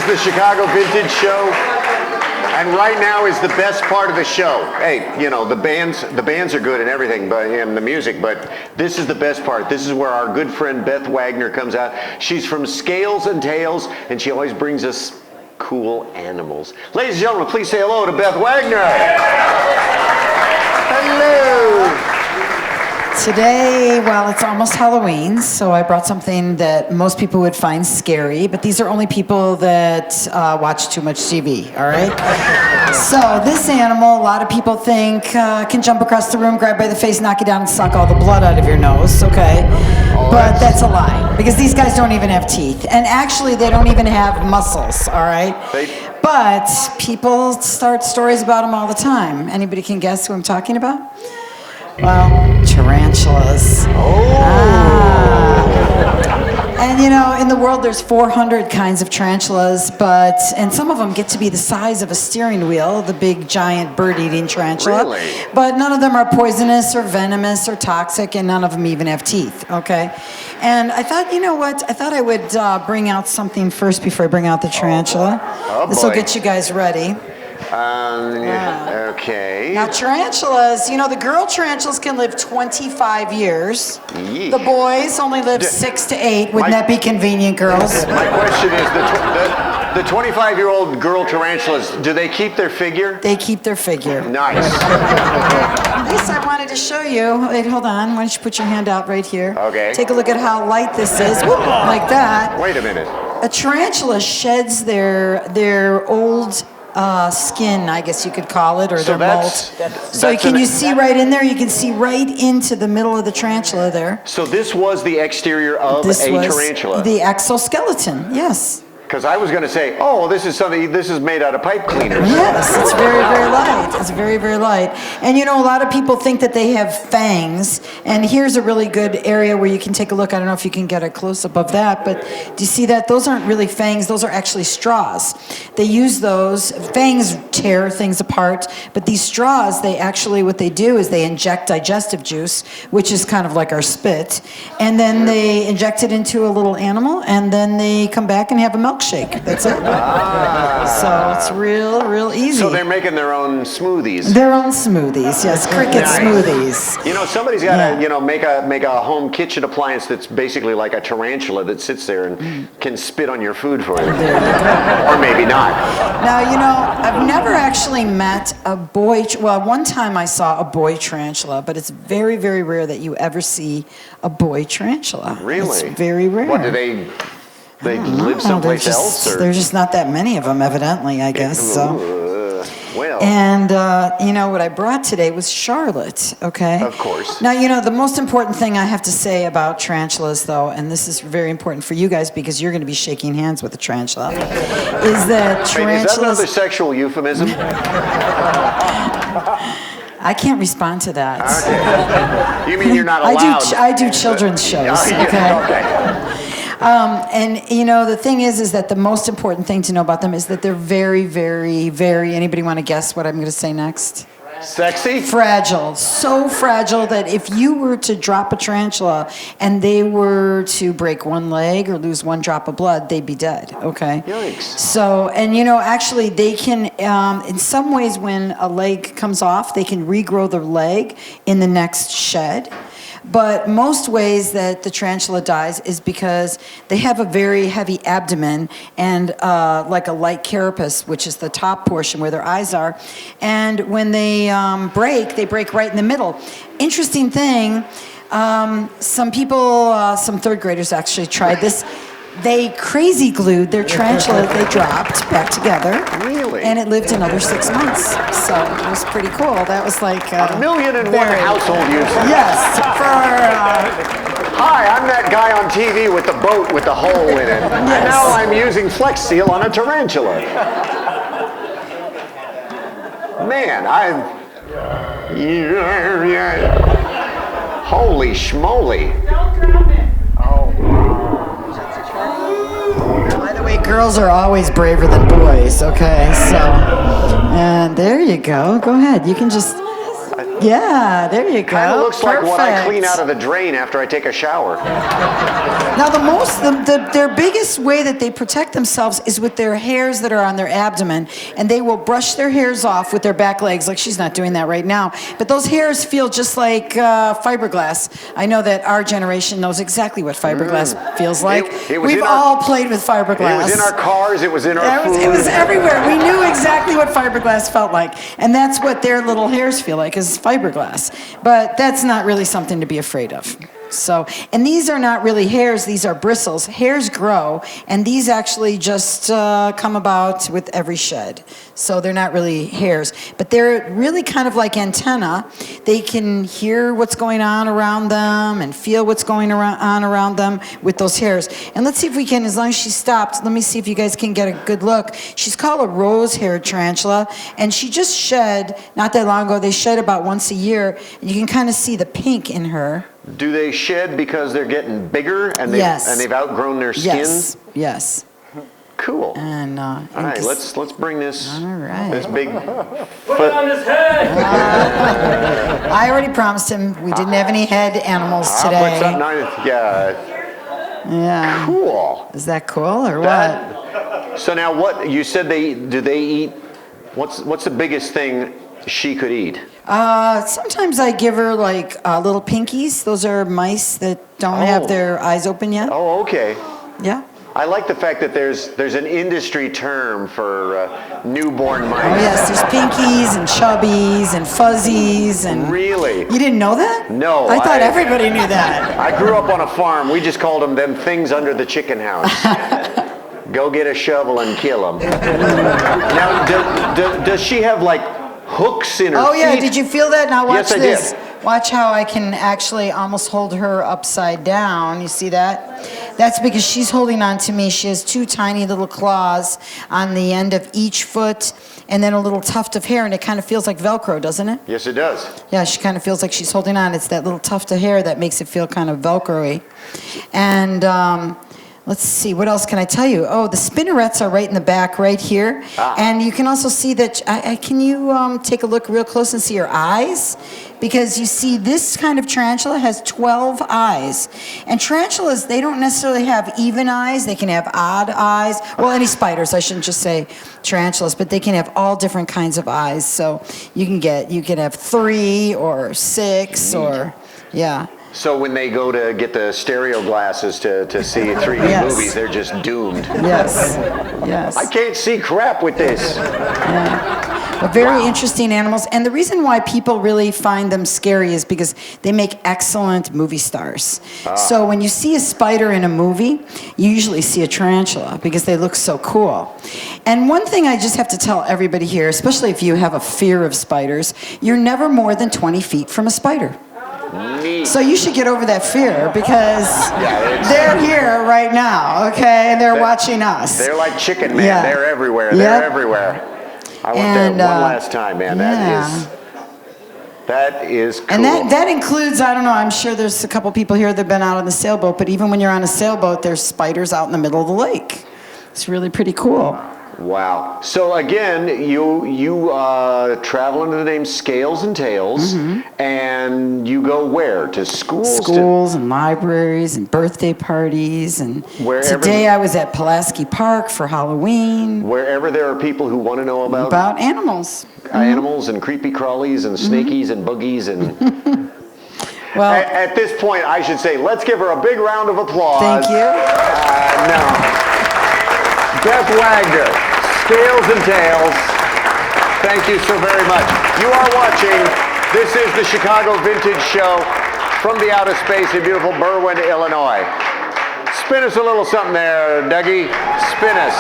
is the Chicago Vintage Show, and right now is the best part of the show. Hey, you know, the bands are good and everything, but and the music, but this is the best part. This is where our good friend Beth Wagner comes out. She's from Scales and Tails, and she always brings us cool animals. Ladies and gentlemen, please say hello to Beth Wagner. Hello. Today, well, it's almost Halloween, so I brought something that most people would find scary, but these are only people that watch too much TV, all right? So this animal, a lot of people think can jump across the room, grab by the face, knock you down, and suck all the blood out of your nose, okay? But that's a lie, because these guys don't even have teeth, and actually they don't even have muscles, all right? But people start stories about them all the time. Anybody can guess who I'm talking about? Well, tarantulas. And you know, in the world there's 400 kinds of tarantulas, and some of them get to be the size of a steering wheel, the big giant bird-eating tarantula. Really? But none of them are poisonous or venomous or toxic, and none of them even have teeth, okay? And I thought, you know what? I thought I would bring out something first before I bring out the tarantula. This will get you guys ready. Okay. Now tarantulas, you know, the girl tarantulas can live 25 years. Yeesh. The boys only live 6 to 8. Wouldn't that be convenient, girls? My question is, the 25-year-old girl tarantulas, do they keep their figure? They keep their figure. Nice. This I wanted to show you. Wait, hold on. Why don't you put your hand out right here? Okay. Take a look at how light this is. Whoop, like that. Wait a minute. A tarantula sheds their old skin, I guess you could call it, or their molt. So you see right in there? You can see right into the middle of the tarantula there. So this was the exterior of a tarantula? The exoskeleton, yes. Because I was going to say, oh, this is made out of pipe cleaners. Yes, it's very, very light. It's very, very light. And you know, a lot of people think that they have fangs. And here's a really good area where you can take a look. I don't know if you can get a close-up of that, but do you see that? Those aren't really fangs. Those are actually straws. They use those. Fangs tear things apart, but these straws, what they do is they inject digestive juice, which is kind of like our spit, and then they inject it into a little animal, and then they come back and have a milkshake. That's it. So it's real easy. So they're making their own smoothies. Their own smoothies, yes, cricket smoothies. You know, somebody's got to, make a home kitchen appliance that's basically like a tarantula that sits there and can spit on your food for you. Or maybe not. Now, you know, I've never actually met a boy. Well, one time I saw a boy tarantula, but it's very, very rare that you ever see a boy tarantula. Really? It's very rare. What do they live someplace else? Or? There's just not that many of them, evidently, I guess. So. Well. And, you know, what I brought today was Charlotte, okay? Of course. Now, you know, the most important thing I have to say about tarantulas, though, and this is very important for you guys because you're going to be shaking hands with a tarantula, is that tarantulas... Wait, is that another sexual euphemism? I can't respond to that. Okay. You mean you're not allowed? I do children's shows, okay? And you know, the thing is that the most important thing to know about them is that they're very, very, very, anybody want to guess what I'm going to say next? Sexy? Fragile. So fragile that if you were to drop a tarantula and they were to break one leg or lose one drop of blood, they'd be dead, okay? Yikes. So, and you know, actually they can, in some ways when a leg comes off, they can regrow their leg in the next shed. But most ways that the tarantula dies is because they have a very heavy abdomen and like a light carapace, which is the top portion where their eyes are. And when they break right in the middle. Interesting thing, some people, some third graders actually tried this. They crazy glued their tarantula that they dropped back together. Really? And it lived another 6 months. So it was pretty cool. That was like... 1,000,001 household uses. Yes. Hi, I'm that guy on TV with the boat with the hole in it. Yes. And now I'm using Flex Seal on a tarantula. Man, holy schmoly. By the way, girls are always braver than boys, okay? So, and there you go. Go ahead. You can just... Yeah, there you go. Kind of looks like what I Perfect. clean out of the drain after I take a shower. Now, their biggest way that they protect themselves is with their hairs that are on their abdomen, and they will brush their hairs off with their back legs, like she's not doing that right now. But those hairs feel just like fiberglass. I know that our generation knows exactly what fiberglass feels like. We've all played with fiberglass. It was in our cars, it was in our food. It was everywhere. We knew exactly what fiberglass felt like. And that's what their little hairs feel like, is fiberglass. But that's not really something to be afraid of. So, and these are not really hairs, these are bristles. Hairs grow, and these actually just come about with every shed. So they're not really hairs, but they're really kind of like antenna. They can hear what's going on around them and feel what's going on around them with those hairs. And let's see if we can, as long as she stopped, let me see if you guys can get a good look. She's called a rose-haired tarantula, and she just shed, not that long ago, they shed about once a year, and you can kind of see the pink in her. Do they shed because they're getting bigger and they've outgrown their skin? Yes. Yes. Cool. And all right, let's bring this this big Put it on his head. I already promised him we didn't have any head animals today. I'll put something on it. Yeah. Yeah. Cool. Is that cool or what? So now what you said do they eat what's the biggest thing she could eat? Sometimes I give her like little pinkies. Those are mice that don't have their eyes open yet. Oh, okay. Yeah. I like the fact that there's an industry term for newborn mice. Oh yes, there's pinkies and chubbies and fuzzies and. Really? You didn't know that? No. I thought everybody knew that. I grew up on a farm. We just called them things under the chicken house. Go get a shovel and kill them. Now, does she have like hooks in her feet? Oh yeah, did you feel that? Now watch Yes, I this. did. Watch how I can actually almost hold her upside down. You see that? That's because she's holding on to me. She has two tiny little claws on the end of each foot and then a little tuft of hair, and it kind of feels like Velcro, doesn't it? Yes, it does. Yeah, she kind of feels like she's holding on. It's that little tuft of hair that makes it feel kind of Velcro-y. And let's see, what else can I tell you? Oh, the spinnerets are right in the back right here. And you can also see that, can you take a look real close and see her eyes? Because you see this kind of tarantula has 12 eyes. And tarantulas, they don't necessarily have even eyes. They can have odd eyes. Well, any spiders, I shouldn't just say tarantulas, but they can have all different kinds of eyes. So you can have 3 or 6 or, yeah. So when they go to get the stereo glasses to see 3D movies, they're just doomed. Yes, yes. I can't see crap with this. Yeah. But very interesting animals. And the reason why people really find them scary is because they make excellent movie stars. So when you see a spider in a movie, you usually see a tarantula because they look so cool. And one thing I just have to tell everybody here, especially if you have a fear of spiders, you're never more than 20 feet from a spider. Neat. So you should get over that fear because they're here right now, okay? And they're watching us. They're like Chicken Man. Yeah. They're everywhere. They're everywhere. I went there one last time, man. That is cool. And that includes, I don't know, I'm sure there's a couple people here that have been out on the sailboat, but even when you're on a sailboat, there's spiders out in the middle of the lake. It's really pretty cool. Wow. So again, you travel under the name Scales and Tales, and you go where? To schools? Schools and libraries and birthday parties. And today I was at Pulaski Park for Halloween. Wherever there are people who want to know about animals. Animals and creepy crawlies and snakies and boogies and... Well, at this point, I should say, let's give her a big round of applause. Thank you. Beth Wagner, Scales and Tales, thank you so very much. You are watching, this is the Chicago Vintage Show from the outer space in beautiful Berwyn, Illinois. Spin us a little something there, Dougie. Spin us.